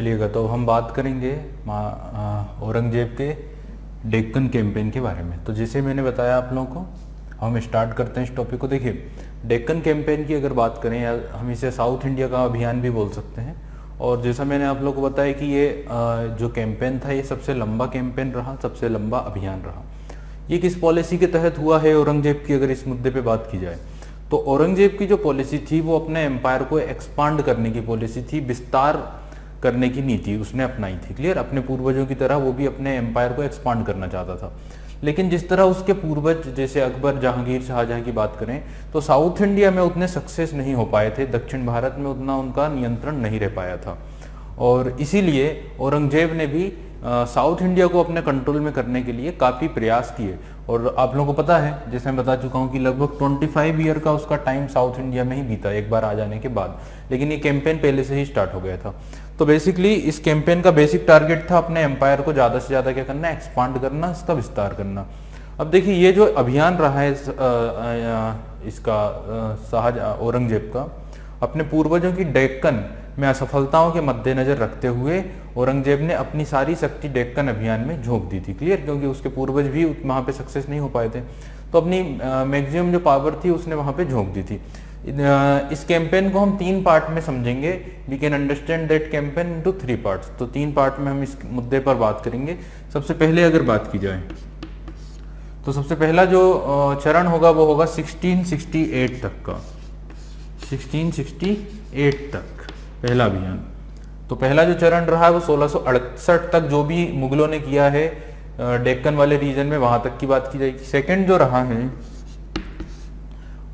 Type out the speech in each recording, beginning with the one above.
चलिएगा, तो हम बात करेंगे औरंगजेब के डेक्कन कैंपेन के बारे में। तो जैसे मैंने बताया आप लोगों को, हम स्टार्ट करते हैं इस टॉपिक को। देखिए, डेक्कन कैंपेन की अगर बात करें, या हम इसे साउथ इंडिया का अभियान भी बोल सकते हैं। और जैसा मैंने आप लोगों को बताया कि ये जो कैंपेन था, ये सबसे लंबा कैंपेन रहा, सबसे लंबा अभियान रहा। ये किस पॉलिसी के तहत हुआ है औरंगजेब की, अगर इस मुद्दे पे बात की जाए तो औरंगजेब की जो पॉलिसी थी वो अपने एम्पायर को एक्सपांड करने की पॉलिसी थी, विस्तार करने की नीति उसने अपनाई थी। क्लियर, अपने पूर्वजों की तरह वो भी अपने एम्पायर को एक्सपांड करना चाहता था। लेकिन जिस तरह उसके पूर्वज जैसे अकबर, जहांगीर, शाहजहां की बात करें तो साउथ इंडिया में उतने सक्सेस नहीं हो पाए थे, दक्षिण भारत में उतना उनका नियंत्रण नहीं रह पाया था। और इसीलिए औरंगजेब ने भी साउथ इंडिया को अपने कंट्रोल में करने के लिए काफ़ी प्रयास किए। और आप लोगों को पता है, जैसे मैं बता चुका हूँ कि लगभग 25 ईयर का उसका टाइम साउथ इंडिया में ही बीता एक बार आ जाने के बाद, लेकिन ये कैंपेन पहले से ही स्टार्ट हो गया था। तो बेसिकली इस कैंपेन का बेसिक टारगेट था अपने एम्पायर को ज़्यादा से ज़्यादा क्या करना, एक्सपांड करना, इसका विस्तार करना। अब देखिए, ये जो अभियान रहा है इसका औरंगजेब का, अपने पूर्वजों की डेक्कन में असफलताओं के मद्देनजर रखते हुए औरंगजेब ने अपनी सारी शक्ति डेक्कन अभियान में झोंक दी थी। क्लियर, क्योंकि उसके पूर्वज भी वहाँ पे सक्सेस नहीं हो पाए थे, तो अपनी मैक्सिमम जो पावर थी उसने वहाँ पे झोंक दी थी। इस कैंपेन को हम 3 पार्ट में समझेंगे। We can understand that campaign into 3 parts. तो 3 पार्ट में हम इस मुद्दे पर बात करेंगे। सबसे पहले अगर बात की जाए तो सबसे पहला जो चरण होगा वो होगा 1668 तक का, 1668 तक पहला अभियान। तो पहला जो चरण रहा है वो 1668 तक जो भी मुगलों ने किया है डेक्कन वाले रीजन में, वहां तक की बात की जाएगी। सेकंड जो रहा है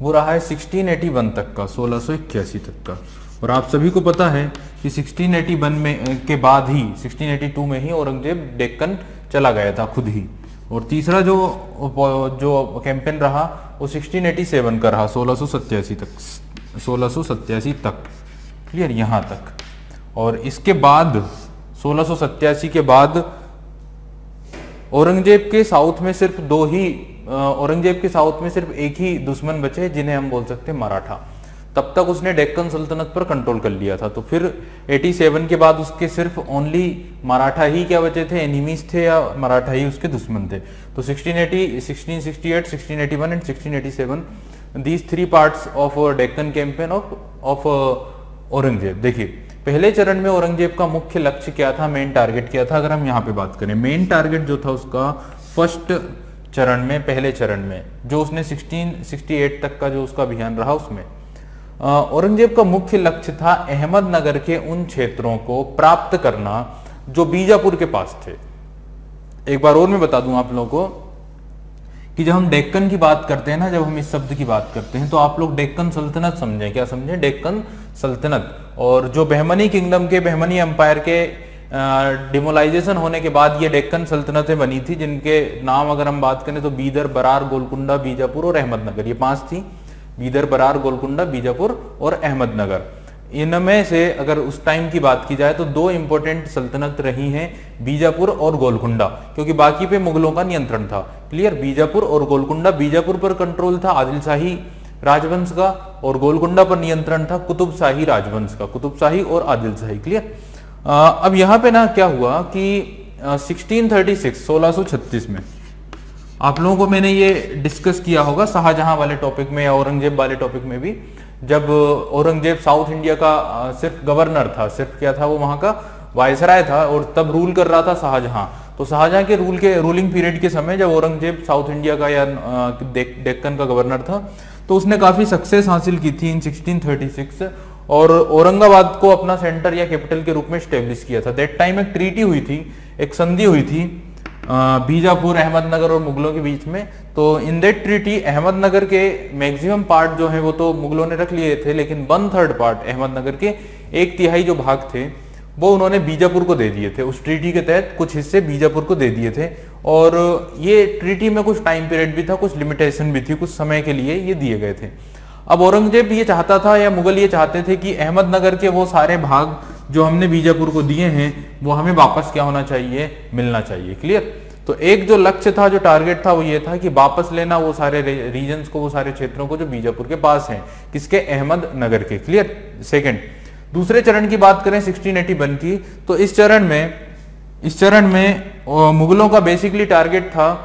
वो रहा है 1681 तक का, 1681 तक का। और आप सभी को पता है कि 1681 में के बाद ही 1682 में ही औरंगजेब डेक्कन चला गया था खुद ही। और तीसरा जो कैंपेन रहा वो 1687 का रहा, 1687 तक। क्लियर, यहाँ तक। और इसके बाद 1687 के बाद औरंगजेब के साउथ में सिर्फ एक ही दुश्मन बचे जिन्हें हम बोल सकते हैं मराठा। तब तक उसने डेक्कन सल्तनत पर कंट्रोल कर लिया था। तो फिर 87 के बाद उसके सिर्फ ओनली मराठा ही क्या बचे थे, एनिमीज थे, या मराठा ही उसके दुश्मन थे। तो 1680, 1668, 1681 and 1687, these 3 parts of Deccan campaign of Aurangzeb. देखिए, पहले चरण में औरंगजेब का मुख्य लक्ष्य क्या था, मेन टारगेट क्या था, अगर हम यहाँ पे बात करें, मेन टारगेट जो था उसका फर्स्ट चरण में, पहले चरण में जो उसने 1668 तक का जो उसका अभियान रहा, उसमें औरंगजेब का मुख्य लक्ष्य था अहमदनगर के उन क्षेत्रों को प्राप्त करना जो बीजापुर के पास थे। एक बार और मैं बता दूं आप लोगों को कि जब हम डेक्कन की बात करते हैं ना, जब हम इस शब्द की बात करते हैं तो आप लोग डेक्कन सल्तनत समझें। क्या समझें? डेक्कन सल्तनत। और जो बहमनी किंगडम के, बहमनी एम्पायर के डिमोलाइजेशन होने के बाद ये डेक्कन सल्तनतें बनी थी, जिनके नाम अगर हम बात करें तो बीदर, बरार, गोलकुंडा, बीजापुर और अहमदनगर, ये 5 थी। बीदर, बरार, गोलकुंडा, बीजापुर और अहमदनगर। इनमें से अगर उस टाइम की बात की जाए तो 2 इंपॉर्टेंट सल्तनत रही हैं, बीजापुर और गोलकुंडा, क्योंकि बाकी पे मुगलों का नियंत्रण था। क्लियर, बीजापुर और गोलकुंडा, बीजापुर पर कंट्रोल था आदिल शाही राजवंश का, और गोलकुंडा पर नियंत्रण था कुतुब शाही राजवंश का, कुतुब शाही और आदिल शाही। क्लियर। अब यहाँ पे ना क्या हुआ कि 1636 में आप लोगों को मैंने ये डिस्कस किया होगा शाहजहां वाले टॉपिक में या औरंगजेब वाले टॉपिक में भी, जब औरंगजेब साउथ इंडिया का सिर्फ गवर्नर था, सिर्फ क्या था वो वहां का वायसराय था, और तब रूल कर रहा था शाहजहां। तो शाहजहां के रूलिंग पीरियड के समय जब औरंगजेब साउथ इंडिया का या डेक्कन का गवर्नर था, तो उसने काफी सक्सेस हासिल की थी इन 1636, और औरंगाबाद को अपना सेंटर या कैपिटल के रूप में स्टेब्लिश किया था। दैट टाइम एक ट्रीटी हुई थी, एक संधि हुई थी बीजापुर, अहमदनगर और मुगलों के बीच में। तो इन दैट ट्रीटी अहमदनगर के मैक्सिमम पार्ट जो है वो तो मुगलों ने रख लिए थे, लेकिन 1/3 पार्ट अहमदनगर के 1/3 जो भाग थे वो उन्होंने बीजापुर को दे दिए थे। उस ट्रीटी के तहत कुछ हिस्से बीजापुर को दे दिए थे, और ये ट्रीटी में कुछ टाइम पीरियड भी था, कुछ लिमिटेशन भी थी, कुछ समय के लिए ये दिए गए थे। अब औरंगजेब ये चाहता था, या मुगल ये चाहते थे कि अहमदनगर के वो सारे भाग जो हमने बीजापुर को दिए हैं वो हमें वापस क्या होना चाहिए, मिलना चाहिए। क्लियर। तो एक जो लक्ष्य था, जो टारगेट था, वो ये था कि वापस लेना वो सारे रीजन्स को, वो सारे क्षेत्रों को जो बीजापुर के पास हैं, किसके, अहमदनगर के। क्लियर। सेकंड, दूसरे चरण की बात करें 1681 की, तो इस चरण में मुगलों का बेसिकली टारगेट था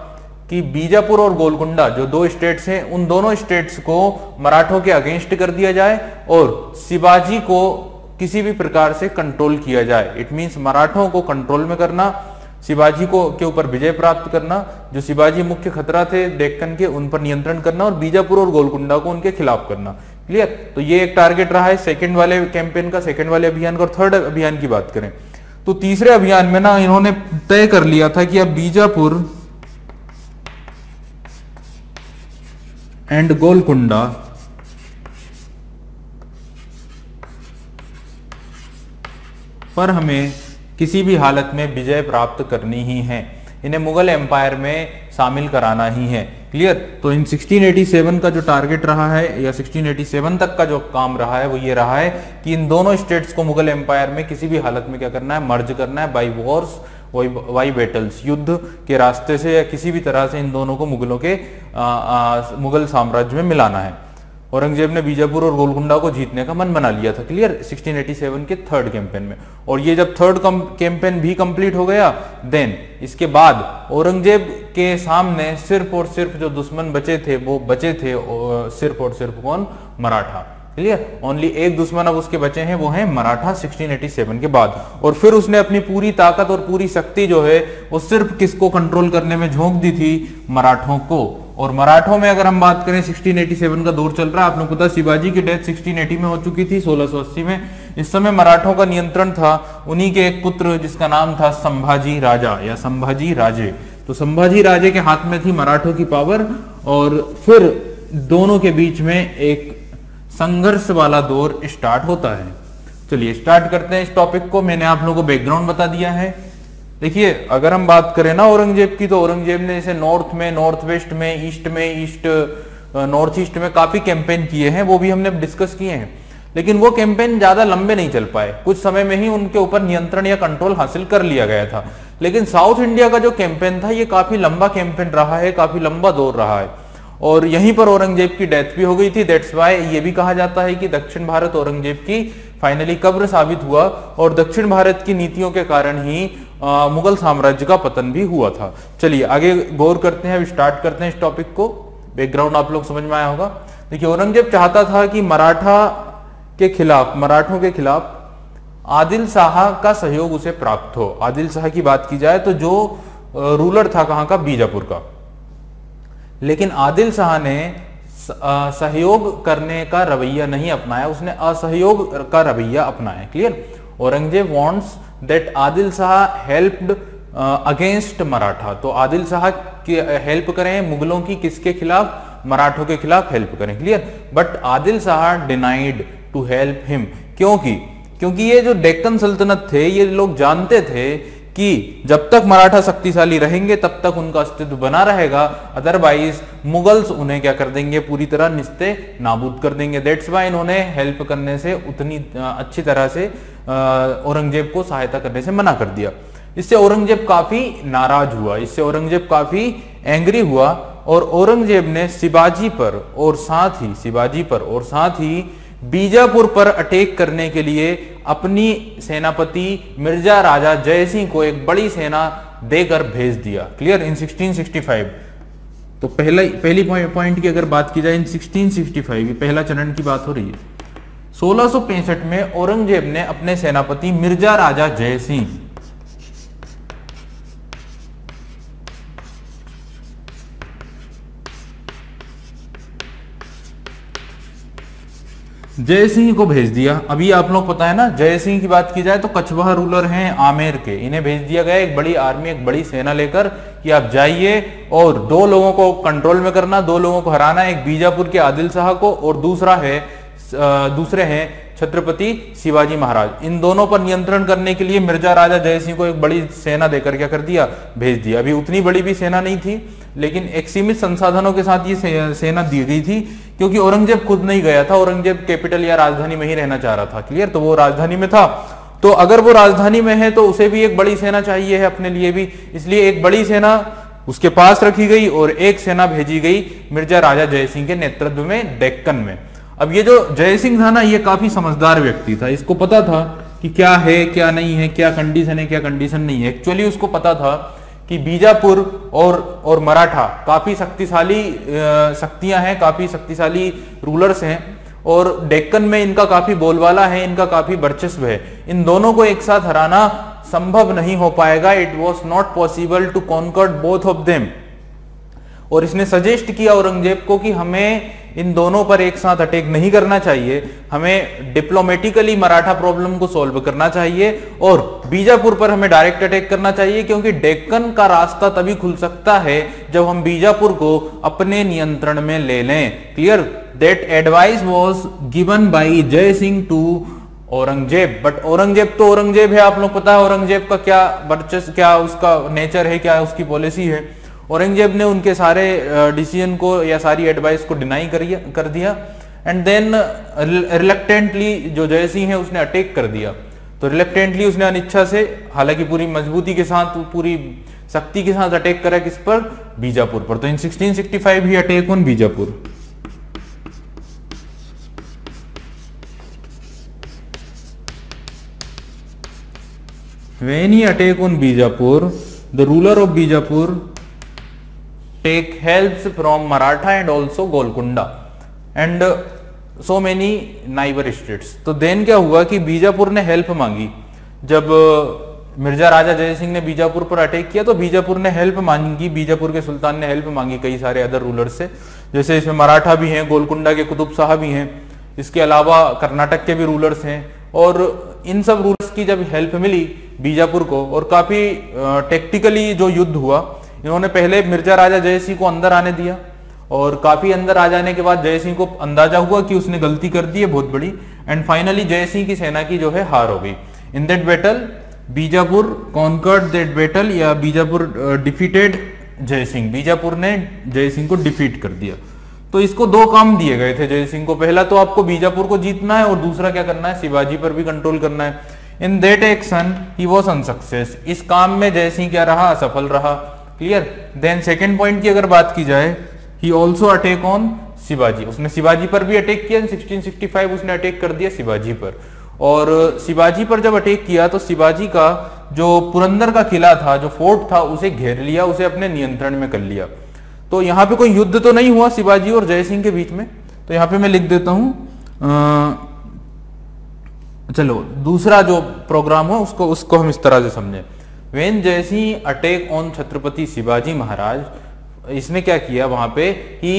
कि बीजापुर और गोलकुंडा जो दो स्टेट्स हैं, उन दोनों स्टेट्स को मराठों के अगेंस्ट कर दिया जाए और शिवाजी को किसी भी प्रकार से कंट्रोल किया जाए। इट मींस मराठों को कंट्रोल में करना, शिवाजी को के ऊपर विजय प्राप्त करना, जो शिवाजी मुख्य खतरा थे डेक्कन के उन पर नियंत्रण करना और बीजापुर और गोलकुंडा को उनके खिलाफ करना। क्लियर? तो ये एक टारगेट रहा है सेकंड वाले कैंपेन का, सेकंड वाले अभियान का। और थर्ड अभियान की बात करें तो तीसरे अभियान में ना इन्होंने तय कर लिया था कि अब बीजापुर एंड गोलकुंडा पर हमें किसी भी हालत में विजय प्राप्त करनी ही है, इन्हें मुगल एम्पायर में शामिल कराना ही है। क्लियर? तो इन 1687 का जो टारगेट रहा है या 1687 तक का जो काम रहा है वो ये रहा है कि इन दोनों स्टेट्स को मुगल एम्पायर में किसी भी हालत में क्या करना है, मर्ज करना है बाई वॉर्स, वाई बैटल्स, युद्ध के रास्ते से या किसी भी तरह से इन दोनों को मुगल साम्राज्य में मिलाना है। औरंगजेब ने बीजापुर और गोलकुंडा को जीतने का मन बना लिया था। क्लियर? 1687 के थर्ड कैंपेन में। और ये जब थर्ड कैंपेन भी कंप्लीट हो गया, देन इसके बाद औरंगजेब के सामने सिर्फ और सिर्फ जो दुश्मन बचे थे वो बचे थे सिर्फ और सिर्फ कौन? मराठा। क्लियर? ओनली एक दुश्मन अब उसके बचे हैं, वो है मराठा 1687 के बाद। और फिर उसने अपनी पूरी ताकत और पूरी शक्ति जो है वो सिर्फ किसको कंट्रोल करने में झोंक दी थी? मराठों को। और मराठों में अगर हम बात करें 1687 का दौर चल रहा है, आपने पता शिवाजी की डेथ 1680 में हो चुकी थी, 1680 में। इस समय मराठों का नियंत्रण था उन्हीं के एक पुत्र जिसका नाम था संभाजी राजा या संभाजी राजे। तो संभाजी राजे के हाथ में थी मराठों की पावर और फिर दोनों के बीच में एक संघर्ष वाला दौर स्टार्ट होता है। चलिए स्टार्ट करते हैं इस टॉपिक को। मैंने आप लोगों को बैकग्राउंड बता दिया है। देखिए अगर हम बात करें ना औरंगजेब की, तो औरंगजेब ने जैसे नॉर्थ में, नॉर्थ वेस्ट में, ईस्ट नॉर्थ ईस्ट में काफी कैंपेन किए हैं, वो भी हमने डिस्कस किए हैं। लेकिन वो कैंपेन ज्यादा लंबे नहीं चल पाए, कुछ समय में ही उनके ऊपर नियंत्रण या कंट्रोल हासिल कर लिया गया था। लेकिन साउथ इंडिया का जो कैंपेन था ये काफी लंबा कैंपेन रहा है, काफी लंबा दौर रहा है और यहीं पर औरंगजेब की डेथ भी हो गई थी। दैट्स वाई ये भी कहा जाता है कि दक्षिण भारत औरंगजेब की फाइनली कब्र साबित हुआ और दक्षिण भारत की नीतियों के कारण ही मुगल साम्राज्य का पतन भी हुआ था। चलिए आगे गौर करते हैं, स्टार्ट करते हैं इस टॉपिक को। बैकग्राउंड आप लोग समझ में आया होगा। देखिए औरंगजेब चाहता था कि मराठों के खिलाफ आदिल शाह का सहयोग उसे प्राप्त हो। आदिल शाह की बात की जाए तो जो रूलर था कहां का? बीजापुर का। लेकिन आदिल शाह ने सहयोग करने का रवैया नहीं अपनाया, उसने असहयोग का रवैया अपनाया। Clear? Aurangzeb wants that Adil Shah helped against Maratha. तो आदिल शाह की हेल्प करें मुगलों की, किसके खिलाफ? मराठों के खिलाफ हेल्प करें। Clear? But Adil Shah denied to help him. क्योंकि ये जो डेक्कन सल्तनत थे ये लोग जानते थे कि जब तक मराठा शक्तिशाली रहेंगे तब तक उनका अस्तित्व बना रहेगा, अदरवाइज मुगल्स उन्हें क्या कर देंगे? पूरी तरह निस्ते नाबूद कर देंगे। दैट्स वाई इन्होंने हेल्प करने से, उतनी अच्छी तरह से औरंगजेब को सहायता करने से मना कर दिया। इससे औरंगजेब काफी नाराज हुआ, इससे औरंगजेब काफी एंग्री हुआ और औरंगजेब ने शिवाजी पर और साथ ही बीजापुर पर अटैक करने के लिए अपनी सेनापति मिर्जा राजा जय सिंह को एक बड़ी सेना देकर भेज दिया। क्लियर? इन 1665। तो पहली पॉइंट की अगर बात की जाए इन 1665 पहला चरण की बात हो रही है। 1665 में औरंगजेब ने अपने सेनापति मिर्जा राजा जय सिंह को भेज दिया। अभी आप लोग पता है ना, जय सिंह की बात की जाए तो कछवाहा रूलर हैं आमेर के, इन्हें भेज दिया गया एक बड़ी आर्मी, एक बड़ी सेना लेकर कि आप जाइए और दो लोगों को कंट्रोल में करना, दो लोगों को हराना, एक बीजापुर के आदिल शाह को और दूसरे हैं छत्रपति शिवाजी महाराज। इन दोनों पर नियंत्रण करने के लिए मिर्जा राजा जय सिंह को एक बड़ी सेना देकर क्या कर दिया? भेज दिया। अभी उतनी बड़ी भी सेना नहीं थी, लेकिन एक सीमित संसाधनों के साथ ये सेना दी गई थी, क्योंकि औरंगजेब खुद नहीं गया था, औरंगजेब कैपिटल या राजधानी में ही रहना चाह रहा था। क्लियर? तो वो राजधानी में था, तो अगर वो राजधानी में है तो उसे भी एक बड़ी सेना चाहिए है अपने लिए भी, इसलिए एक बड़ी सेना उसके पास रखी गई और एक सेना भेजी गई मिर्जा राजा जय सिंह के नेतृत्व में डेक्कन में। अब ये जो जय सिंह था ना, ये काफी समझदार व्यक्ति था, इसको पता था कि क्या है क्या नहीं है, क्या कंडीशन है क्या कंडीशन नहीं है। एक्चुअली उसको पता था कि बीजापुर और मराठा काफी शक्तिशाली शक्तियां हैं, काफी शक्तिशाली रूलर्स हैं, और डेक्कन में इनका काफी बोलबाला है, इनका काफी वर्चस्व है। इन दोनों को एक साथ हराना संभव नहीं हो पाएगा। It was not possible to conquer both of them. और इसने सजेस्ट किया औरंगजेब को कि हमें इन दोनों पर एक साथ अटैक नहीं करना चाहिए, हमें डिप्लोमेटिकली मराठा प्रॉब्लम को सॉल्व करना चाहिए और बीजापुर पर हमें डायरेक्ट अटैक करना चाहिए, क्योंकि डेक्कन का रास्ता तभी खुल सकता है जब हम बीजापुर को अपने नियंत्रण में ले लें। Clear? That advice was given by जय सिंह टू औरंगजेब। बट औरंगजेब तो औरंगजेब है, आप लोग पता है औरंगजेब का क्या वर्चस्व, क्या उसका नेचर है, क्या उसकी पॉलिसी है। औरंगजेब ने उनके सारे डिसीजन को या सारी एडवाइस को डिनाई कर दिया एंड देन रिलक्टेंटली जो जय सिंह है उसने अटैक कर दिया। तो रिलक्टेंटली उसने अनिच्छा से, हालांकि पूरी मजबूती के साथ, पूरी शक्ति के साथ अटैक करा किस पर? बीजापुर पर। तो इन 1665 ही attack on Bijapur. When he attack on Bijapur, the ruler of Bijapur take helps from Maratha and also Golconda and so many neighbor states। तो देन क्या हुआ कि बीजापुर ने हेल्प मांगी। जब मिर्जा राजा जय सिंह ने बीजापुर पर अटैक किया तो बीजापुर ने हेल्प मांगी, बीजापुर के सुल्तान ने हेल्प मांगी कई सारे अदर रूलर से, जैसे इसमें मराठा भी हैं, गोलकुंडा के कुतुब शाह भी हैं, इसके अलावा कर्नाटक के भी रूलर्स हैं। और इन सब रूलर्स की जब हेल्प मिली बीजापुर को, और काफी टेक्टिकली जो युद्ध हुआ, इन्होंने पहले मिर्जा राजा जय सिंह को अंदर आने दिया और काफी अंदर आ जाने के बाद जय सिंह को अंदाजा हुआ कि उसने गलती कर दी है बहुत बड़ी, एंड फाइनली जय सिंह की सेना की जो है हार हो गई। In that battle Bijapur conquered that battle, या बीजापुर डिफीटेड जय सिंह, बीजापुर ने जय सिंह को डिफीट कर दिया। तो इसको दो काम दिए गए थे जय सिंह को, पहला तो आपको बीजापुर को जीतना है और दूसरा क्या करना है? शिवाजी पर भी कंट्रोल करना है। In that action he was unsuccess, इस काम में जय सिंह क्या रहा? असफल रहा। क्लियर? देन सेकंड पॉइंट की अगर बात की जाए, he also attack on Shivaji, उसने शिवाजी पर भी अटैक किया। 1665 उसने अटैक कर दिया शिवाजी पर, और शिवाजी पर जब अटैक किया तो शिवाजी का जो पुरंदर का किला था, जो फोर्ट था, उसे घेर लिया, उसे अपने नियंत्रण में कर लिया। तो यहाँ पे कोई युद्ध तो नहीं हुआ शिवाजी और जय सिंह के बीच में, तो यहाँ पे मैं लिख देता हूं, चलो दूसरा जो प्रोग्राम हो उसको हम इस तरह से समझें। वेन जय सिंह अटैक ऑन छत्रपति शिवाजी महाराज, इसने क्या किया वहां पे कि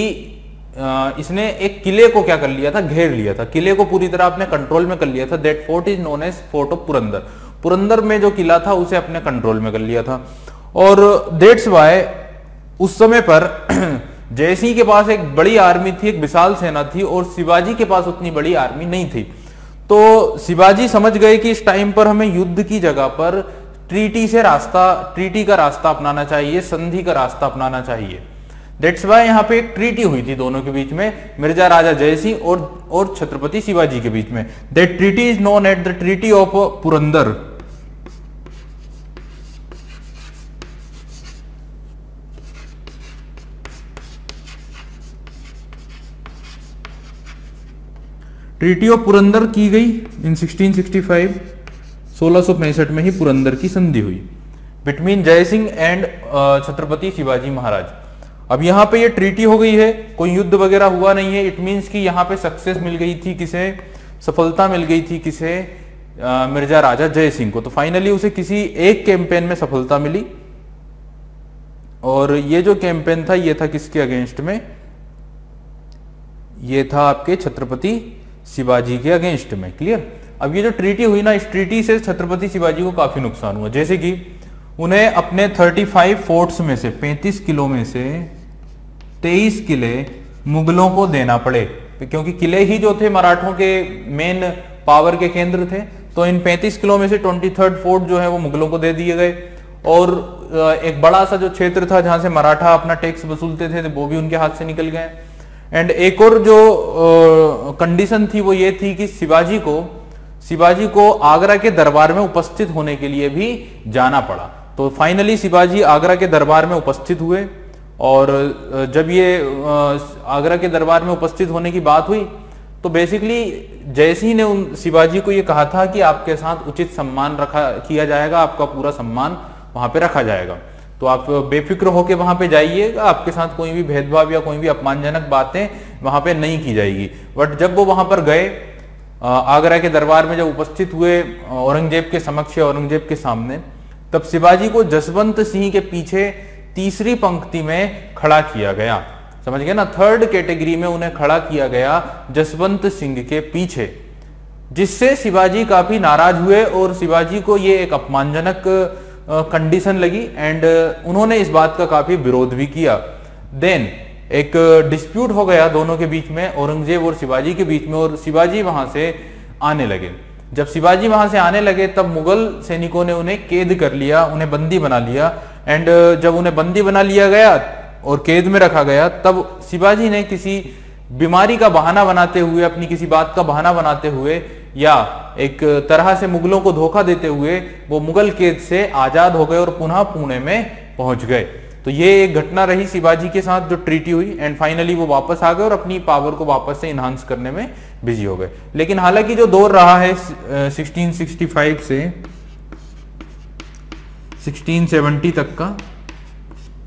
इसने एक किले को क्या कर लिया था? घेर लिया था, किले को पूरी तरह अपने कंट्रोल में कर लिया था। That fort is known as fort of Purandar, Purandar में जो किला था उसे अपने कंट्रोल में कर लिया था। और दैट्स वाई उस समय पर जय सिंह के पास एक बड़ी आर्मी थी, एक विशाल सेना थी, और शिवाजी के पास उतनी बड़ी आर्मी नहीं थी। तो शिवाजी समझ गए कि इस टाइम पर हमें युद्ध की जगह पर ट्रीटी का रास्ता अपनाना चाहिए, संधि का रास्ता अपनाना चाहिए। दैट्स वाई यहाँ पे एक ट्रीटी हुई थी दोनों के बीच में, मिर्जा राजा जय सिंह और छत्रपति शिवाजी के बीच में। That treaty is known at the treaty of Purandar. Treaty of Purandar की गई इन 1665, 1665 में ही पुरंदर की संधि हुई बिटवीन जय सिंह एंड छत्रपति शिवाजी महाराज। अब यहाँ पे ये ट्रीटी हो गई है, कोई युद्ध वगैरह हुआ नहीं है। इट मींस कि यहाँ पे सक्सेस मिल गई थी, किसे सफलता मिल गई थी? किसे? मिर्जा राजा जय सिंह को। तो फाइनली उसे किसी एक कैंपेन में सफलता मिली, और ये जो कैंपेन था ये था किसके अगेंस्ट में? ये था आपके छत्रपति शिवाजी के अगेंस्ट में। क्लियर? अब ये जो ट्रीटी हुई ना, इस ट्रीटी से छत्रपति शिवाजी को काफी नुकसान हुआ, जैसे कि उन्हें अपने 35 फोर्ट्स में से 35 किलो में से 23 किले मुगलों को देना पड़े, क्योंकि किले ही जो थे मराठों के मेन पावर के केंद्र थे। तो इन 35 किलो में से 23rd फोर्ट जो है वो मुगलों को दे दिए गए, और एक बड़ा सा जो क्षेत्र था जहां से मराठा अपना टैक्स वसूलते थे वो भी उनके हाथ से निकल गए। एंड एक और जो कंडीशन थी वो ये थी कि शिवाजी को आगरा के दरबार में उपस्थित होने के लिए भी जाना पड़ा। तो फाइनली शिवाजी आगरा के दरबार में उपस्थित हुए, और जब ये आगरा के दरबार में उपस्थित होने की बात हुई तो बेसिकली जयसिंह ने उन शिवाजी को ये कहा था कि आपके साथ उचित सम्मान रखा किया जाएगा, आपका पूरा सम्मान वहां पे रखा जाएगा, तो आप बेफिक्र होकर वहां पे जाइएगा, आपके साथ कोई भी भेदभाव या कोई भी अपमानजनक बातें वहां पे नहीं की जाएगी। बट जब वो वहां पर गए, आगरा के दरबार में जब उपस्थित हुए औरंगजेब के समक्ष या औरंगजेब के सामने, तब शिवाजी को जसवंत सिंह के पीछे तीसरी पंक्ति में खड़ा किया गया। समझ गए ना, थर्ड कैटेगरी में उन्हें खड़ा किया गया जसवंत सिंह के पीछे, जिससे शिवाजी काफी नाराज हुए और शिवाजी को ये एक अपमानजनक कंडीशन लगी एंड उन्होंने इस बात का काफी विरोध भी किया। देन एक डिस्प्यूट हो गया दोनों के बीच में, औरंगजेब और शिवाजी के बीच में, और शिवाजी वहां से आने लगे। जब शिवाजी वहां से आने लगे तब मुगल सैनिकों ने उन्हें कैद कर लिया, उन्हें बंदी बना लिया एंड जब उन्हें बंदी बना लिया गया और कैद में रखा गया, तब शिवाजी ने किसी बीमारी का बहाना बनाते हुए, अपनी किसी बात का बहाना बनाते हुए या एक तरह से मुगलों को धोखा देते हुए वो मुगल कैद से आजाद हो गए और पुनः पुणे में पहुंच गए। तो ये एक घटना रही शिवाजी के साथ जो ट्रीटी हुई एंड फाइनली वो वापस आ गए और अपनी पावर को वापस से इनहांस करने में बिजी हो गए। लेकिन हालांकि जो दौर रहा है 1665 से 1670 तक का,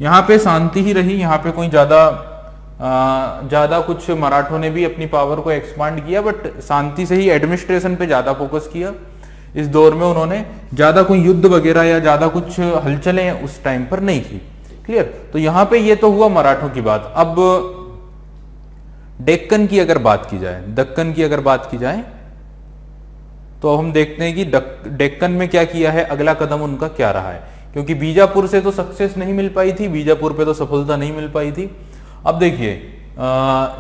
यहाँ पे शांति ही रही, यहाँ पे कोई ज्यादा कुछ मराठों ने भी अपनी पावर को एक्सपांड किया, बट शांति से ही एडमिनिस्ट्रेशन पे ज्यादा फोकस किया। इस दौर में उन्होंने ज्यादा कोई युद्ध वगैरह या ज्यादा कुछ हलचलें उस टाइम पर नहीं की। क्लियर? तो यहाँ पे ये तो हुआ मराठों की बात। अब डेक्कन की अगर बात की जाए, दक्कन की अगर बात की जाए, तो हम देखते हैं कि डेक्कन में क्या किया है, अगला कदम उनका क्या रहा है। क्योंकि बीजापुर से तो सक्सेस नहीं मिल पाई थी, बीजापुर पे तो सफलता नहीं मिल पाई थी। अब देखिए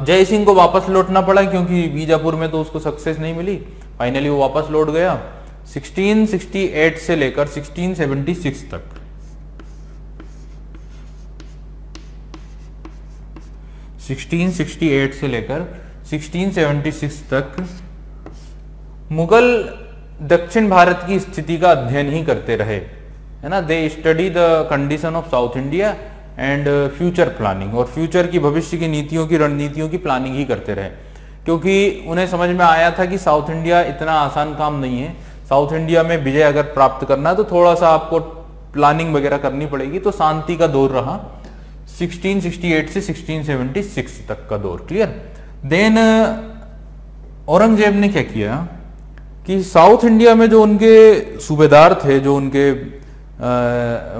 जय सिंह को वापस लौटना पड़ा क्योंकि बीजापुर में तो उसको सक्सेस नहीं मिली, फाइनली वो वापस लौट गया। 1668 से लेकर 1676 तक, से लेकर 1676 तक मुगल दक्षिण भारत की स्थिति का अध्ययन ही करते रहे, है ना। They study the condition of south India and future planning, और फ्यूचर की, भविष्य की नीतियों की, रणनीतियों की प्लानिंग ही करते रहे, क्योंकि उन्हें समझ में आया था कि साउथ इंडिया इतना आसान काम नहीं है। साउथ इंडिया में विजय अगर प्राप्त करना है तो थोड़ा सा आपको प्लानिंग वगैरह करनी पड़ेगी। तो शांति का दौर रहा 1668 से 1676 तक का दौर। क्लियर? देन औरंगजेब ने क्या किया कि साउथ इंडिया में जो उनके सूबेदार थे, जो उनके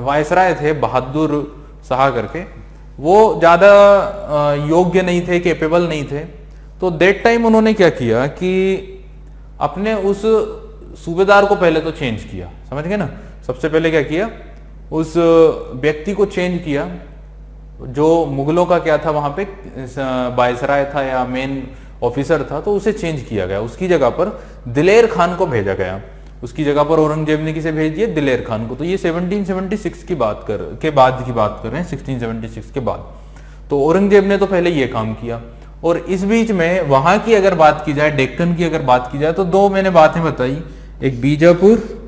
वायसराय थे, बहादुर शाह करके, वो ज्यादा योग्य नहीं थे, कैपेबल नहीं थे। तो दैट टाइम उन्होंने क्या किया कि अपने उस सूबेदार को पहले तो चेंज किया, समझ गए ना। सबसे पहले क्या किया, उस व्यक्ति को चेंज किया जो मुगलों का क्या था, वहां पे वायसराय था या मेन ऑफिसर था, तो उसे चेंज किया गया। उसकी जगह पर दिलेर खान को भेजा गया। उसकी जगह पर औरंगजेब ने किसे भेज दिया, दिलेर खान को। तो ये 1776 की बात कर रहे हैं, 1676 के बाद। तो औरंगजेब ने तो पहले ये काम किया, और इस बीच में वहां की अगर बात की जाए, डेक्कन की अगर बात की जाए, तो दो मैंने बातें बताई, एक बीजापुर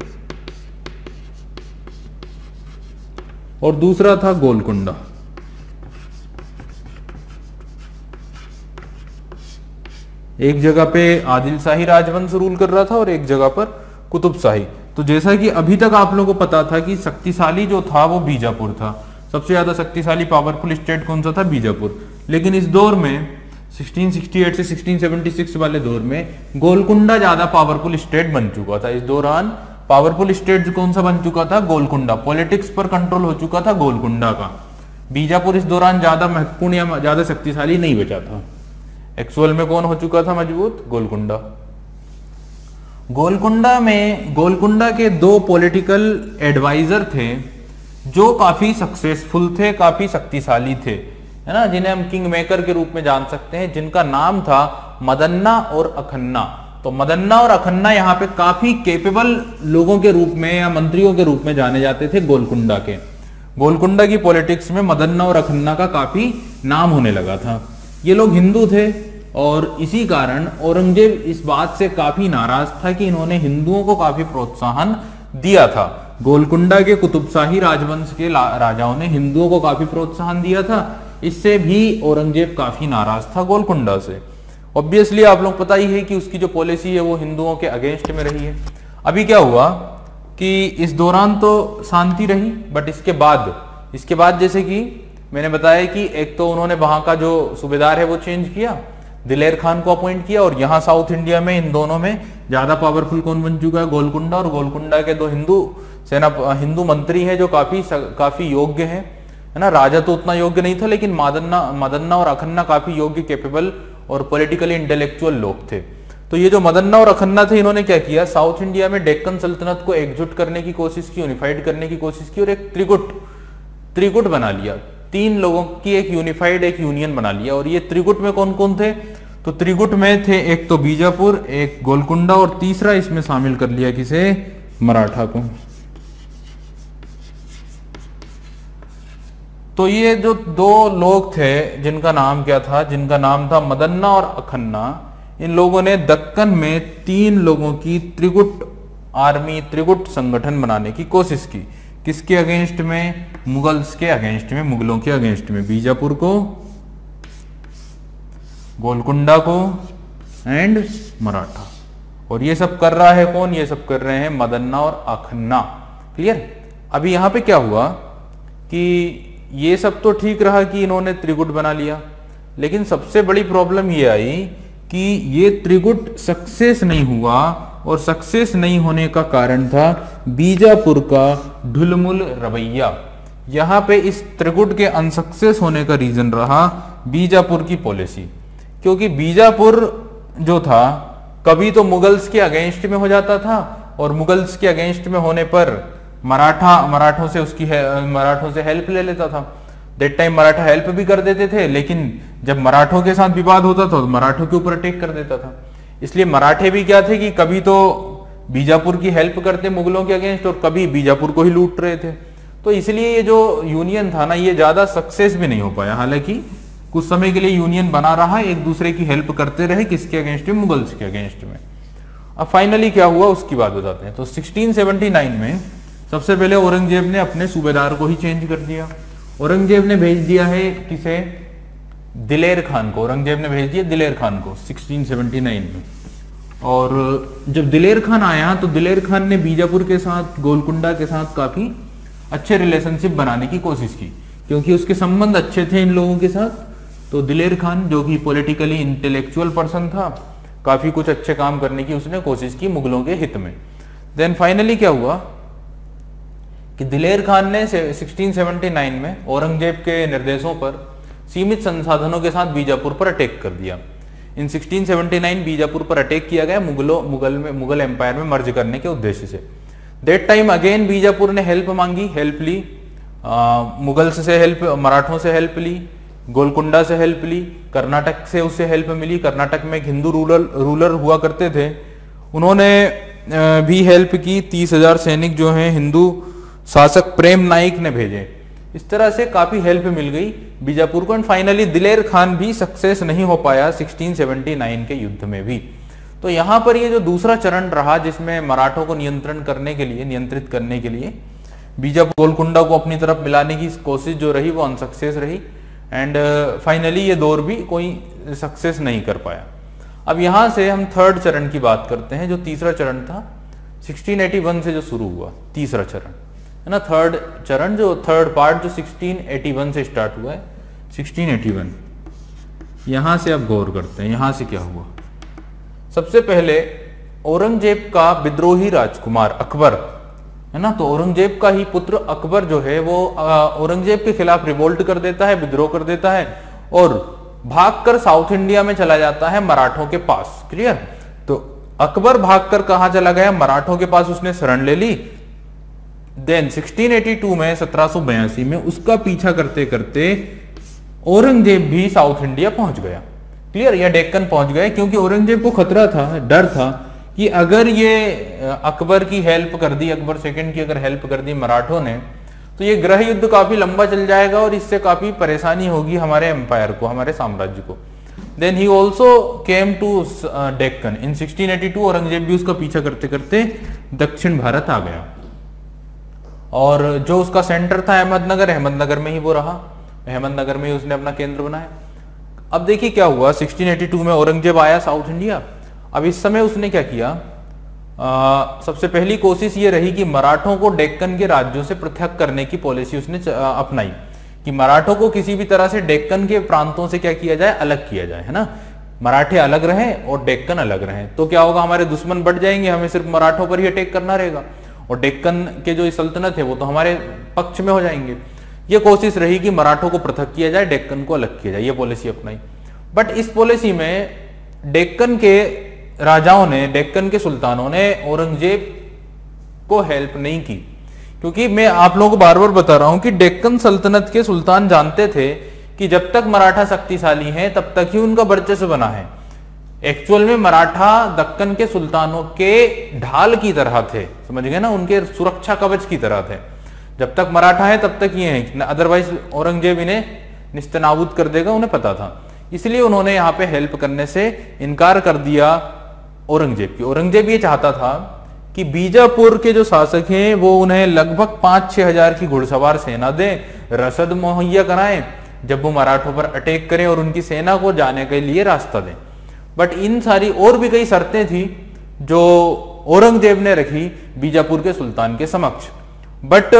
और दूसरा था गोलकुंडा। एक जगह पे आदिल शाही राजवंश रूल कर रहा था और एक जगह पर कुतुब शाही। तो जैसा कि अभी तक आप लोगों को पता था कि शक्तिशाली जो था वो बीजापुर था, सबसे ज्यादा शक्तिशाली पावरफुल स्टेट कौन सा था, बीजापुर। लेकिन इस दौर में 1668 से 1676 वाले दौर में गोलकुंडा ज्यादा पावरफुल स्टेट बन चुका था। इस दौरान पावरफुल स्टेट कौन सा बन चुका था, गोलकुंडा। पॉलिटिक्स पर कंट्रोल हो चुका था गोलकुंडा का। बीजापुर इस दौरान ज्यादा महत्वपूर्ण या ज्यादा शक्तिशाली नहीं बचा था। एक्चुअल में कौन हो चुका था मजबूत, गोलकुंडा। गोलकुंडा के दो पॉलिटिकल एडवाइजर थे जो काफी सक्सेसफुल थे, काफी शक्तिशाली थे, है ना, जिन्हें हम किंग मेकर के रूप में जान सकते हैं, जिनका नाम था मदन्ना और अखन्ना। तो मदन्ना और अखन्ना यहाँ पे काफी कैपेबल लोगों के रूप में या मंत्रियों के रूप में जाने जाते थे गोलकुंडा के। गोलकुंडा की पॉलिटिक्स में मदन्ना और अखन्ना का काफी नाम होने लगा था। ये लोग हिंदू थे और इसी कारण औरंगजेब इस बात से काफी नाराज था कि इन्होंने हिंदुओं को काफी प्रोत्साहन दिया था। गोलकुंडा के कुतुबशाही राजवंश के राजाओं ने हिंदुओं को काफी प्रोत्साहन दिया था। इससे भी औरंगजेब काफी नाराज था गोलकुंडा से। ऑब्वियसली आप लोग पता ही है कि उसकी जो पॉलिसी है वो हिंदुओं के अगेंस्ट में रही है। अभी क्या हुआ कि इस दौरान तो शांति रही, बट इसके बाद जैसे कि मैंने बताया कि एक तो उन्होंने वहां का जो सूबेदार है वो चेंज किया, दिलेर खान को अपॉइंट किया, और यहाँ साउथ इंडिया में इन दोनों में ज्यादा पावरफुल कौन बन चुका है, गोलकुंडा, और गोलकुंडा के दो हिंदू मंत्री हैं जो काफी योग्य हैं, है ना। राजा तो उतना योग्य नहीं था, लेकिन मदन्ना और अखन्ना काफी योग्य, कैपेबल और पॉलिटिकली इंटेलेक्चुअल लोग थे। तो ये जो मदन्ना और अखन्ना थे, इन्होंने क्या किया, साउथ इंडिया में डेक्कन सल्तनत को एकजुट करने की कोशिश की, यूनिफाइड करने की कोशिश की, और एक त्रिकुट बना लिया। 3 लोगों की एक यूनिफाइड एक यूनियन बना लिया। और ये त्रिकुट में कौन कौन थे, तो त्रिकुट में थे एक तो बीजापुर, एक गोलकुंडा, और तीसरा इसमें शामिल कर लिया किसे, मराठा को। तो ये जो 2 लोग थे जिनका नाम क्या था, जिनका नाम था मदन्ना और अखन्ना, इन लोगों ने दक्कन में 3 लोगों की त्रिकुट संगठन बनाने की कोशिश की। किसके अगेंस्ट में, मुगल्स के अगेंस्ट में, मुगलों के अगेंस्ट में। बीजापुर को, गोलकुंडा को एंड मराठा। और ये सब कर रहा है कौन, ये सब कर रहे हैं मदन्ना और अखन्ना। क्लियर। अभी यहां पे क्या हुआ कि ये सब तो ठीक रहा कि इन्होंने त्रिकुट बना लिया, लेकिन सबसे बड़ी प्रॉब्लम ये आई कि ये त्रिकुट सक्सेस नहीं हुआ, और सक्सेस नहीं होने का कारण था बीजापुर का ढुलमुल रवैया। यहां पे इस त्रिकुट के अनसक्सेस होने का रीजन रहा बीजापुर की पॉलिसी, क्योंकि बीजापुर जो था कभी तो मुगल्स के अगेंस्ट में हो जाता था, और मुगल्स के अगेंस्ट में होने पर मराठों से हेल्प ले लेता था। दैट टाइम मराठा हेल्प भी कर देते थे, लेकिन जब मराठों के साथ विवाद होता था तो मराठों के ऊपर अटैक कर देता था। इसलिए मराठे भी क्या थे कि कभी तो बीजापुर की हेल्प करते मुगलों के अगेंस्ट, और कभी बीजापुर को ही लूट रहे थे। तो इसलिए ये जो यूनियन था ना, ये ज्यादा सक्सेस भी नहीं हो पाया। हालांकि कुछ समय के लिए यूनियन बना रहा, एक दूसरे की हेल्प करते रहे, किसके अगेंस्ट में, मुगल्स के अगेंस्ट में। अब फाइनली क्या हुआ उसकी बात बताते हैं। तो 1679 में सबसे पहले औरंगजेब ने अपने सूबेदार को ही चेंज कर दिया। औरंगजेब ने भेज दिया है किसे, दिलेर खान को। औरंगजेब ने भेज दिया दिलेर खान को 1679 में। और जब दिलेर खान आया तो दिलेर खान ने बीजापुर के साथ, गोलकुंडा के साथ काफी अच्छे रिलेशनशिप बनाने की कोशिश की, क्योंकि उसके संबंध अच्छे थे इन लोगों के साथ। तो दिलेर खान जो कि पॉलिटिकली इंटेलेक्चुअल पर्सन था, काफी कुछ अच्छे काम करने की उसने कोशिश की मुगलों के हित में। देन फाइनली क्या हुआ कि दिलेर खान ने 1679 में औरंगजेब के निर्देशों पर सीमित संसाधनों के साथ बीजापुर पर अटैक कर दिया। इन 1679 बीजापुर पर अटैक किया गया मुगल एम्पायर में मर्ज करने के उद्देश्य से। दैट टाइम अगेन बीजापुर ने हेल्प मांगी, हेल्प ली, मुगल्स से हेल्प, मराठों से हेल्प ली, गोलकुंडा से हेल्प ली, कर्नाटक से उसे हेल्प मिली। कर्नाटक में एक हिंदू रूलर हुआ करते थे, उन्होंने भी हेल्प की। 30,000 सैनिक जो हैं हिंदू शासक प्रेम नाइक ने भेजे। इस तरह से काफी हेल्प मिल गई बीजापुर को। एंड फाइनली दिलेर खान भी सक्सेस नहीं हो पाया 1679 के युद्ध में भी। तो यहां पर ये जो दूसरा चरण रहा, जिसमें मराठों को नियंत्रित करने के लिए बीजापुर गोलकुंडा को अपनी तरफ मिलाने की कोशिश जो रही वो अनसक्सेस रही। एंड फाइनली ये दौर भी कोई सक्सेस नहीं कर पाया। अब यहां से हम थर्ड चरण की बात करते हैं, जो तीसरा चरण था 1681 से जो शुरू हुआ, तीसरा चरण है ना, थर्ड चरण, जो थर्ड पार्ट जो 1681 से स्टार्ट हुआ है। 1681 यहां से अब गौर करते हैं, यहां से क्या हुआ। सबसे पहले औरंगजेब का विद्रोही राजकुमार अकबर है ना, तो औरंगजेब का ही पुत्र अकबर जो है वो औरंगजेब के खिलाफ रिवोल्ट कर देता है, विद्रोह कर देता है, और भागकर साउथ इंडिया में चला जाता है मराठों के पास। क्लियर। तो अकबर भागकर कहां चला गया, मराठों के पास उसने शरण ले ली। देन 1682 में 1782 में उसका पीछा करते करते औरंगजेब भी साउथ इंडिया पहुंच गया। क्लियर, या डेक्कन पहुंच गए, क्योंकि औरंगजेब को खतरा था, डर था कि अगर ये अकबर की हेल्प कर दी, अकबर सेकंड की अगर हेल्प कर दी मराठों ने, तो ये गृह युद्ध काफी लंबा चल जाएगा और इससे काफी परेशानी होगी हमारे एम्पायर को, हमारे साम्राज्य को। Then he also came to Deccan in 1682। Aurangzeb भी उसका पीछा करते करते दक्षिण भारत आ गया, और जो उसका सेंटर था अहमदनगर, अहमदनगर में ही वो रहा, अहमदनगर में ही उसने अपना केंद्र बनाया। अब देखिए क्या हुआ, 1682 में औरंगजेब आया साउथ इंडिया। अब इस समय उसने क्या किया, सबसे पहली कोशिश ये रही कि मराठों को डेक्कन के राज्यों से पृथक करने की पॉलिसी उसने अपनाई कि मराठों को किसी भी तरह से डेक्कन के प्रांतों से क्या किया जाए, अलग किया जाए, है ना। मराठे अलग रहें और डेक्कन अलग रहें, तो क्या होगा, हमारे दुश्मन बढ़ जाएंगे, हमें सिर्फ मराठों पर ही अटैक करना रहेगा और डेक्कन के जो सल्तनत है वो तो हमारे पक्ष में हो जाएंगे। ये कोशिश रही कि मराठों को पृथक किया जाए, डेक्कन को अलग किया जाए, ये पॉलिसी अपनाई। बट इस पॉलिसी में डेक्कन के राजाओं ने, डेक्कन के सुल्तानों ने औरंगजेब को हेल्प नहीं की, क्योंकि मैं आप लोगों को बार बार बता रहा हूं कि डेक्कन सल्तनत के सुल्तान जानते थे कि जब तक मराठा शक्तिशाली हैं तब तक ही उनका वर्चस्व बना है। एक्चुअल में मराठा दक्कन के सुल्तानों के ढाल की तरह थे, समझ गए ना, उनके सुरक्षा कवच की तरह थे। जब तक मराठा है तब तक ये है, अदरवाइज औरंगजेब इन्हें निस्तनाबूद कर देगा, उन्हें पता था। इसलिए उन्होंने यहाँ पे हेल्प करने से इनकार कर दिया औरंगजेब की। औरंगजेब ये चाहता था कि बीजापुर के जो शासक हैं वो उन्हें लगभग 5-6 हजार की घुड़सवार सेना दें, रसद मुहैया कराएं जब वो मराठों पर अटैक करें और उनकी सेना को जाने के लिए रास्ता दें। बट इन सारी और भी कई शर्तें थी जो औरंगजेब ने रखी बीजापुर के सुल्तान के समक्ष। बट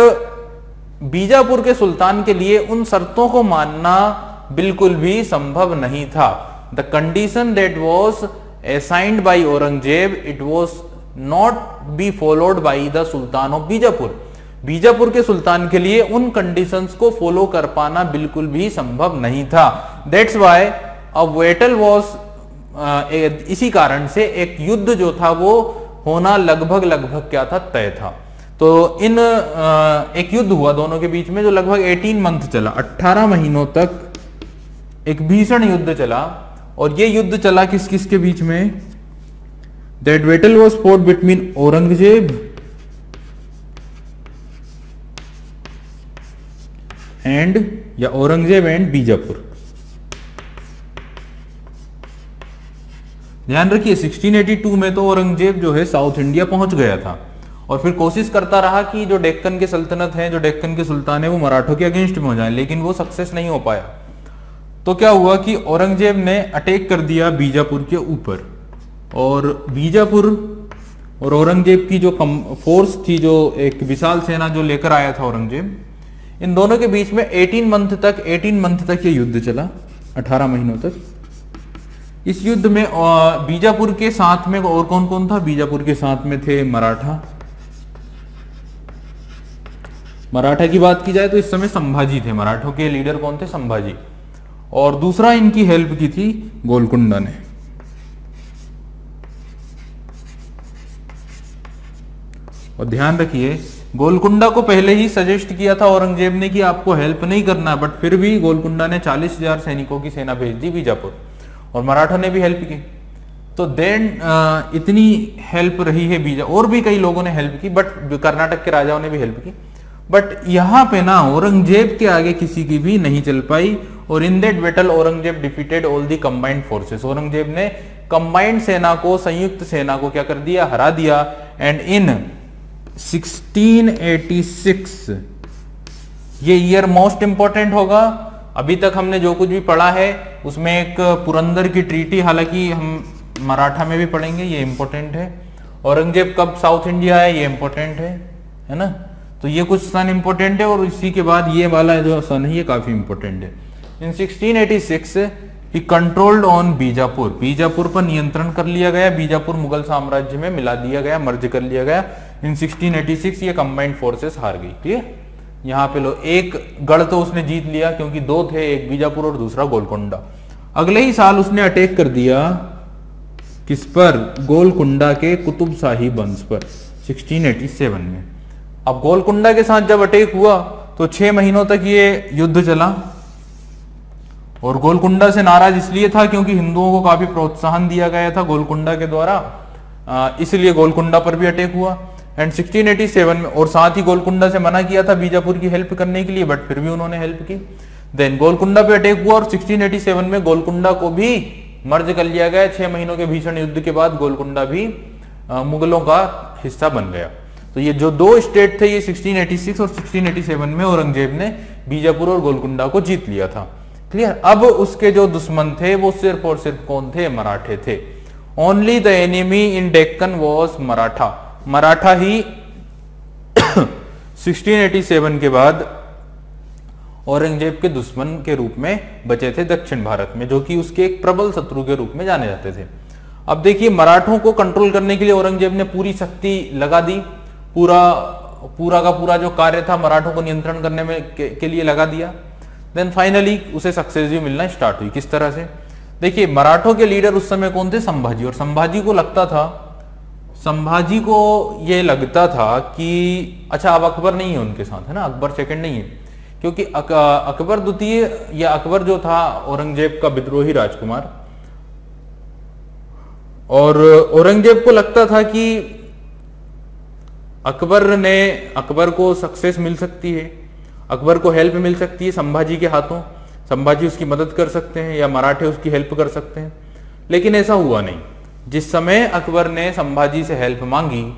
बीजापुर के सुल्तान के लिए उन शर्तों को मानना बिल्कुल भी संभव नहीं था। The condition that was assigned by Aurangzeb, it was not be followed by the sultan of Bijapur. Bijapur के सुल्तान के लिए उन कंडीशंस को फॉलो कर पाना बिल्कुल भी संभव नहीं था। That's why a battle was, इसी कारण से एक युद्ध जो था वो होना लगभग क्या था, तय था। तो एक युद्ध हुआ दोनों के बीच में जो लगभग 18 मंथ चला, 18 महीनों तक एक भीषण युद्ध चला। और ये युद्ध चला किस किस के बीच में, that battle was fought between Aurangzeb Aurangzeb and Bijapur. ध्यान रखिए 1682 में तो औरंगजेब जो है साउथ इंडिया पहुंच गया था और फिर कोशिश करता रहा कि जो डेक्कन के सल्तनत है, जो डेक्कन के सुल्तान है, वो मराठों के अगेंस्ट में हो जाए, लेकिन वो सक्सेस नहीं हो पाया। तो क्या हुआ कि औरंगजेब ने अटैक कर दिया बीजापुर के ऊपर, और बीजापुर और औरंगजेब की जो फोर्स थी, जो एक विशाल सेना जो लेकर आया था औरंगजेब, इन दोनों के बीच में 18 मंथ तक ये युद्ध चला, 18 महीनों तक। इस युद्ध में बीजापुर के साथ में और कौन कौन था, बीजापुर के साथ में थे मराठा। मराठा की बात की जाए तो इस समय संभाजी थे, मराठों के लीडर कौन थे, संभाजी। और दूसरा इनकी हेल्प की थी गोलकुंडा ने। और ध्यान रखिए गोलकुंडा को पहले ही सजेस्ट किया था औरंगजेब ने कि आपको हेल्प नहीं करना, बट फिर भी गोलकुंडा ने 40,000 सैनिकों की सेना भेज दी बीजापुर, और मराठों ने भी हेल्प की। तो देन इतनी हेल्प रही है और भी कई लोगों ने हेल्प की, बट कर्नाटक के राजाओं ने भी हेल्प की। बट यहां पे ना औरंगजेब के आगे किसी की भी नहीं चल पाई। और इन that battle Aurangzeb defeated all the combined forces. Aurangzeb ने कंबाइंड सेना को, संयुक्त सेना को क्या कर दिया, हरा दिया। एंड इन 1686, ये ईयर मोस्ट इंपॉर्टेंट होगा। अभी तक हमने जो कुछ भी पढ़ा है उसमें एक पुरंदर की ट्रीटी, हालांकि हम मराठा में भी पढ़ेंगे, ये इंपॉर्टेंट है। औरंगजेब कब साउथ इंडिया है, ये इंपॉर्टेंट है ना। तो ये कुछ सन इंपॉर्टेंट है, और इसी के बाद ये वाला जो सन है ये काफी इंपॉर्टेंट है। इन 1686 ही कंट्रोल्ड ऑन बीजापुर। बीजापुर पर नियंत्रण कर लिया गया, बीजापुर मुगल साम्राज्य में मिला दिया गया, मर्ज कर लिया गया। इन 1686 ये कंबाइंड फोर्सेस हार गई। ठीक है, यहाँ पे लो एक गढ़ तो उसने जीत लिया क्योंकि दो थे, एक बीजापुर और दूसरा गोलकुंडा। अगले ही साल उसने अटैक कर दिया किस पर, गोलकुंडा के कुतुब शाही वंश पर 1687 में। अब गोलकुंडा के साथ जब अटैक हुआ तो 6 महीनों तक ये युद्ध चला, और गोलकुंडा से नाराज इसलिए था क्योंकि हिंदुओं को काफी प्रोत्साहन दिया गया था गोलकुंडा के द्वारा, इसलिए गोलकुंडा पर भी अटैक हुआ। एंड 1687 में, और साथ ही गोलकुंडा से मना किया था बीजापुर की हेल्प करने के लिए, बट फिर भी उन्होंने हेल्प की। देन गोलकुंडा पे अटैक हुआ, और 1687 में गोलकुंडा को भी मर्ज कर लिया गया। 6 महीनों के भीषण युद्ध के बाद गोलकुंडा भी मुगलों का हिस्सा बन गया। तो ये जो दो स्टेट थे, ये 1686 और 1687 में औरंगजेब ने बीजापुर और गोलकुंडा को जीत लिया था। क्लियर। अब उसके जो दुश्मन थे वो सिर्फ और सिर्फ कौन थे? मराठे थे। Only the enemy in Deccan was Maratha. Maratha ही 1687 के बाद औरंगजेब के दुश्मन के रूप में बचे थे दक्षिण भारत में, जो कि उसके एक प्रबल शत्रु के रूप में जाने जाते थे। अब देखिए, मराठों को कंट्रोल करने के लिए औरंगजेब ने पूरी शक्ति लगा दी, पूरा का पूरा जो कार्य था मराठों को नियंत्रण करने में के लिए लगा दिया। देन फाइनली उसे सक्सेस भी मिलना स्टार्ट हुई। किस तरह से? देखिए, मराठों के लीडर उस समय कौन थे? संभाजी। और संभाजी को ये लगता था कि अच्छा, अब अकबर नहीं है उनके साथ, है ना, अकबर सेकंड नहीं है, क्योंकि अकबर द्वितीय या अकबर जो था औरंगजेब का विद्रोही राजकुमार, और औरंगजेब को लगता था कि अकबर को सक्सेस मिल सकती है, अकबर को हेल्प मिल सकती है संभाजी के हाथों, संभाजी उसकी मदद कर सकते हैं या मराठे उसकी हेल्प कर सकते हैं। लेकिन ऐसा हुआ नहीं। जिस समय अकबर ने संभाजी से हेल्प मांगी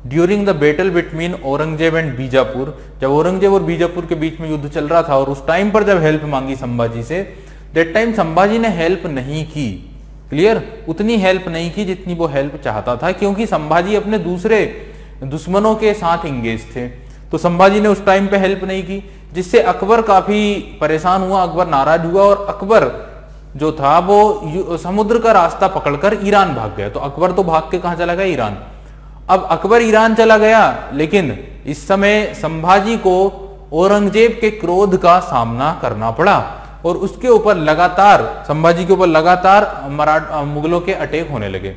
during the battle between Aurangzeb and Bijapur, जब औरंगजेब और बीजापुर के बीच में युद्ध चल रहा था और उस टाइम पर जब हेल्प मांगी संभाजी से, दैट टाइम संभाजी ने हेल्प नहीं की। क्लियर? उतनी हेल्प नहीं की जितनी वो हेल्प चाहता था, क्योंकि संभाजी अपने दूसरे दुश्मनों के साथ इंगेज थे। तो संभाजी ने उस टाइम पे हेल्प नहीं की, जिससे अकबर काफी परेशान हुआ, अकबर नाराज हुआ और अकबर जो था वो समुद्र का रास्ता पकड़कर ईरान भाग गया। तो अकबर तो भाग के कहां चला गया? ईरान। अब अकबर ईरान चला गया, लेकिन इस समय संभाजी को औरंगजेब के क्रोध का सामना करना पड़ा और उसके ऊपर लगातार, संभाजी के ऊपर लगातार मुगलों के अटैक होने लगे।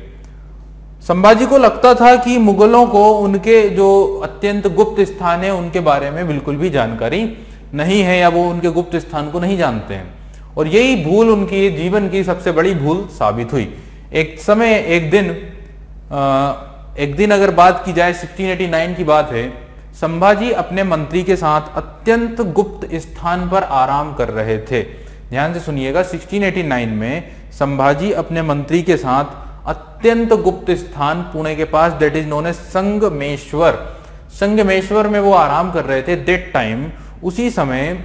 संभाजी को लगता था कि मुगलों को उनके जो अत्यंत गुप्त स्थान है उनके बारे में बिल्कुल भी जानकारी नहीं है, या वो उनके गुप्त स्थान को नहीं जानते हैं, और यही भूल उनकी जीवन की सबसे बड़ी भूल साबित हुई। एक दिन अगर बात की जाए, 1689 की बात है, संभाजी अपने मंत्री के साथ अत्यंत गुप्त स्थान पर आराम कर रहे थे। ध्यान से सुनिएगा, 1689 में संभाजी अपने मंत्री के साथ अत्यंत गुप्त स्थान पुणे के पास, that is known as Sangameshwar में वो आराम कर रहे थे। दैट टाइम, उसी समय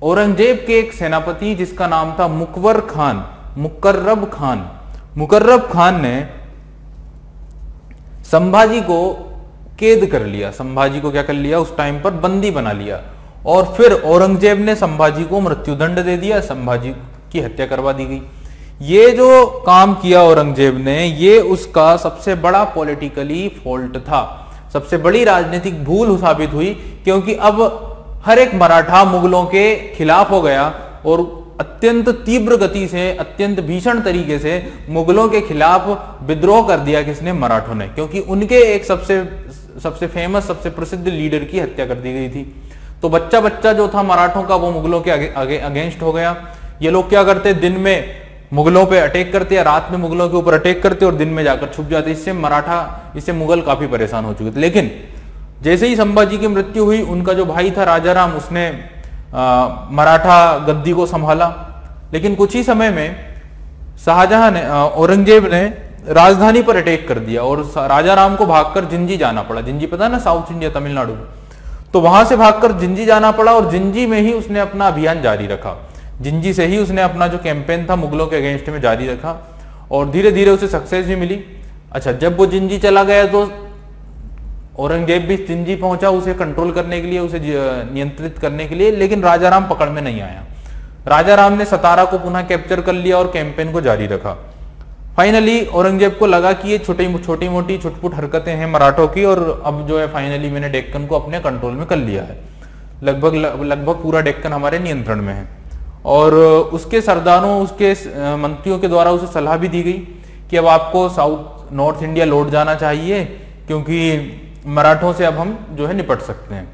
औरंगजेब के एक सेनापति जिसका नाम था मुकर्रब खान ने संभाजी को कैद कर लिया। संभाजी को क्या कर लिया? उस टाइम पर बंदी बना लिया, और फिर औरंगजेब ने संभाजी को मृत्युदंड दे दिया, संभाजी की हत्या करवा दी गई। ये जो काम किया औरंगजेब ने, ये उसका सबसे बड़ा पॉलिटिकली फॉल्ट था, सबसे बड़ी राजनीतिक भूल साबित हुई, क्योंकि अब हर एक मराठा मुगलों के खिलाफ हो गया और अत्यंत तीव्र गति से, अत्यंत भीषण तरीके से मुगलों के खिलाफ विद्रोह कर दिया। किसने? मराठों ने, क्योंकि उनके एक सबसे फेमस, सबसे प्रसिद्ध लीडर की हत्या कर दी गई थी। तो बच्चा जो था मराठों का, वो मुगलों के अगेंस्ट हो गया। ये लोग क्या करते? दिन में मुगलों पे अटैक करते, या रात में मुगलों के ऊपर अटैक करते और दिन में जाकर छुप जाते। इससे मुगल काफी परेशान हो चुके थे। लेकिन जैसे ही संभाजी की मृत्यु हुई, उनका जो भाई था राजाराम, उसने मराठा गद्दी को संभाला। लेकिन कुछ ही समय में औरंगजेब ने राजधानी पर अटैक कर दिया और राजाराम को भागकर जिंजी जाना पड़ा। जिंजी पता है ना, साउथ इंडिया, तमिलनाडु। तो वहां से भागकर जिंजी जाना पड़ा और जिंजी में ही उसने अपना अभियान जारी रखा। जिंजी से ही उसने अपना जो कैंपेन था मुगलों के अगेंस्ट में जारी रखा, और धीरे धीरे उसे सक्सेस भी मिली। अच्छा, जब वो जिंजी चला गया तो औरंगजेब भी जिंजी पहुंचा उसे कंट्रोल करने के लिए, उसे नियंत्रित करने के लिए, लेकिन राजाराम पकड़ में नहीं आया। राजाराम ने सतारा को पुनः कैप्चर कर लिया और कैंपेन को जारी रखा। फाइनली औरंगजेब को लगा कि ये छोटी मोटी छुटपुट हरकतें हैं मराठों की, और अब जो है फाइनली मैंने डेक्कन को अपने कंट्रोल में कर लिया है, लगभग पूरा डेक्कन हमारे नियंत्रण में है। और उसके सरदारों, उसके मंत्रियों के द्वारा उसे सलाह भी दी गई कि अब आपको नॉर्थ इंडिया लौट जाना चाहिए, क्योंकि मराठों से अब हम जो है निपट सकते हैं।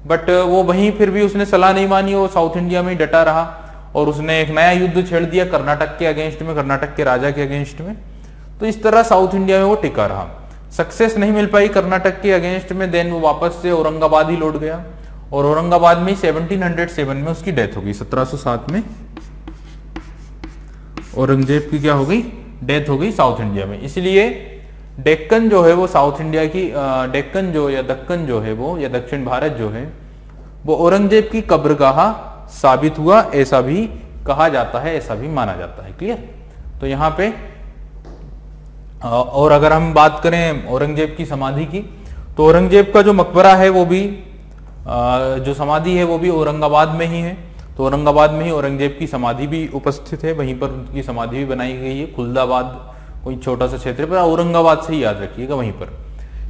बट वो वहीं फिर भी उसने सलाह नहीं मानी, वो साउथ इंडिया में ही डटा रहा और उसने एक नया युद्ध छेड़ दिया कर्नाटक के अगेंस्ट में, कर्नाटक के राजा के अगेंस्ट में। तो इस तरह साउथ इंडिया में वो टिका रहा। सक्सेस नहीं मिल पाई कर्नाटक के अगेंस्ट में, देन वो वापस से औरंगाबाद ही लौट गया, और औरंगाबाद में 1707 में उसकी डेथ हो गई। 1707 में औरंगजेब की क्या हो गई? डेथ हो गई साउथ इंडिया में। इसलिए डेक्कन जो है वो साउथ इंडिया की, डेक्कन जो या दक्कन जो है वो, या दक्षिण भारत जो है वो औरंगजेब की कब्रगाह साबित हुआ ऐसा भी कहा जाता है, ऐसा भी माना जाता है। क्लियर? तो यहाँ पे और अगर हम बात करें औरंगजेब की समाधि की, तो औरंगजेब का जो मकबरा है वो भी जो समाधि है वो भी औरंगाबाद में ही है। तो औरंगाबाद में ही औरंगजेब की समाधि भी उपस्थित है, वहीं पर उनकी समाधि भी बनाई गई है। खुलदाबाद कोई छोटा सा क्षेत्र पर, औरंगाबाद से ही याद रखिएगा वहीं पर।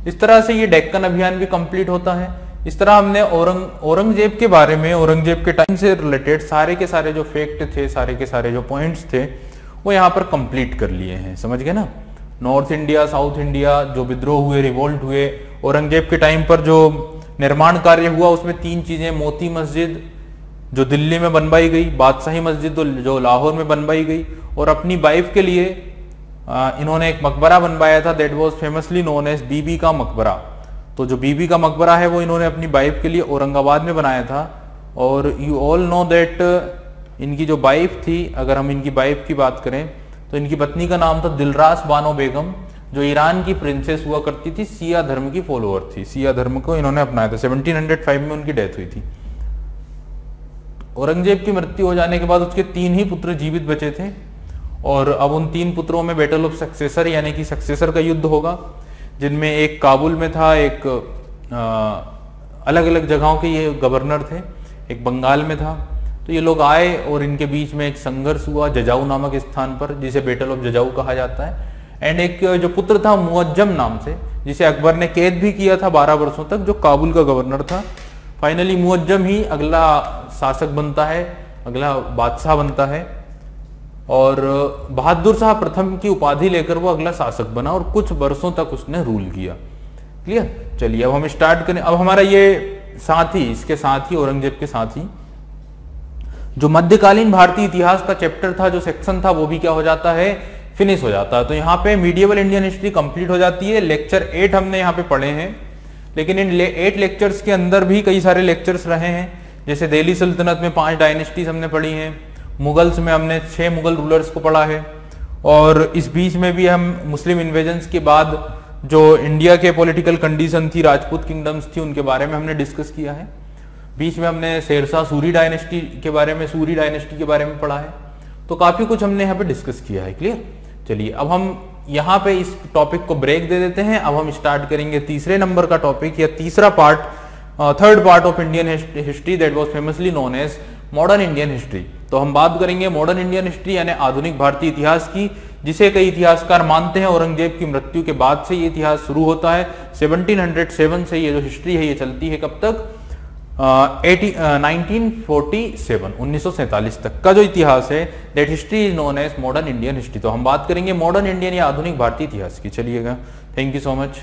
इस तरह से ये डेक्कन अभियान भी कंप्लीट होता है। इस तरह हमने औरंगजेब के बारे में, औरंगजेब के टाइम से रिलेटेड सारे के सारे जो फैक्ट थे, सारे के सारे जो पॉइंट्स थे वो यहाँ पर कंप्लीट कर लिए हैं। समझ गए ना? नॉर्थ इंडिया, साउथ इंडिया, जो विद्रोह हुए, रिवोल्ट हुए, औरंगजेब के टाइम पर जो निर्माण कार्य हुआ उसमें 3 चीजें, मोती मस्जिद जो दिल्ली में बनवाई गई, बादशाही मस्जिद जो लाहौर में बनवाई गई, और अपनी वाइफ के लिए इन्होंने एक मकबरा बनवाया था, that was famously known as Bibi ka Maqbara. तो जो बीबी का मकबरा है वो इन्होंने अपनी वाइफ के लिए औरंगाबाद में बनाया था। और यू ऑल नो दैट इनकी जो वाइफ थी, अगर हम इनकी वाइफ की बात करें तो इनकी पत्नी का नाम था दिलरास बानो बेगम, जो ईरान की प्रिंसेस हुआ करती थी, सिया धर्म की फॉलोअर थी। सिया धर्म को इन्होंने अपनाया था। 1705 में उनकी डेथ हुई थी। औरंगजेब की मृत्यु हो जाने के बाद उसके 3 ही पुत्र जीवित बचे थे, और अब उन 3 पुत्रों में बैटल ऑफ सक्सेसर यानी कि सक्सेसर का युद्ध होगा, जिनमें एक काबुल में था, एक अलग अलग जगहों के ये गवर्नर थे, एक बंगाल में था। तो ये लोग आए और इनके बीच में एक संघर्ष हुआ जजाऊ नामक स्थान पर, जिसे बैटल ऑफ जजाऊ कहा जाता है। एंड एक जो पुत्र था मुअज्जम नाम से, जिसे अकबर ने कैद भी किया था 12 वर्षों तक, जो काबुल का गवर्नर था। फाइनली मुअज्जम ही अगला शासक बनता है, अगला बादशाह बनता है, और बहादुर शाह प्रथम की उपाधि लेकर वो अगला शासक बना और कुछ वर्षों तक उसने रूल किया। क्लियर? चलिए अब हम स्टार्ट करें। अब हमारा ये साथी, इसके साथ ही, औरंगजेब के साथ ही जो मध्यकालीन भारतीय इतिहास का चैप्टर था, जो सेक्शन था, वो भी क्या हो जाता है, फिनिश हो जाता है। तो यहाँ पे मीडिएवल इंडियन हिस्ट्री कंप्लीट हो जाती है। लेक्चर 8 हमने यहाँ पे पढ़े हैं, लेकिन इन 8 लेक्चर्स के अंदर भी कई सारे लेक्चर्स रहे हैं। जैसे दिल्ली सल्तनत में 5 डायनेस्टीज हमने पढ़ी हैं, मुगल्स में हमने 6 मुगल रूलर्स को पढ़ा है, और इस बीच में भी हम मुस्लिम इन्वेजन्स के बाद जो इंडिया के पॉलिटिकल कंडीशन थी, राजपूत किंगडम्स थी, उनके बारे में हमने डिस्कस किया है। बीच में हमने शेरशाह सूरी डायनेस्टी के बारे में, सूरी डायनेस्टी के बारे में पढ़ा है। तो काफी कुछ हमने यहाँ पे डिस्कस किया है। क्लियर? चलिए अब हम यहाँ पे इस टॉपिक को ब्रेक दे देते हैं। अब हम स्टार्ट करेंगे तीसरे नंबर का टॉपिक, या तीसरा part, third part of Indian history, that was famously known as modern Indian history. तो हम बात करेंगे मॉडर्न इंडियन हिस्ट्री यानी आधुनिक भारतीय इतिहास की, जिसे कई इतिहासकार मानते हैं औरंगजेब की मृत्यु के बाद से ये इतिहास शुरू होता है। 1707 से ये जो हिस्ट्री है ये चलती है कब तक, 1947 तक का जो इतिहास है, that history is known as modern Indian history. तो हम बात करेंगे मॉडर्न इंडियन या आधुनिक भारतीय इतिहास की। चलिएगा, थैंक यू सो मच।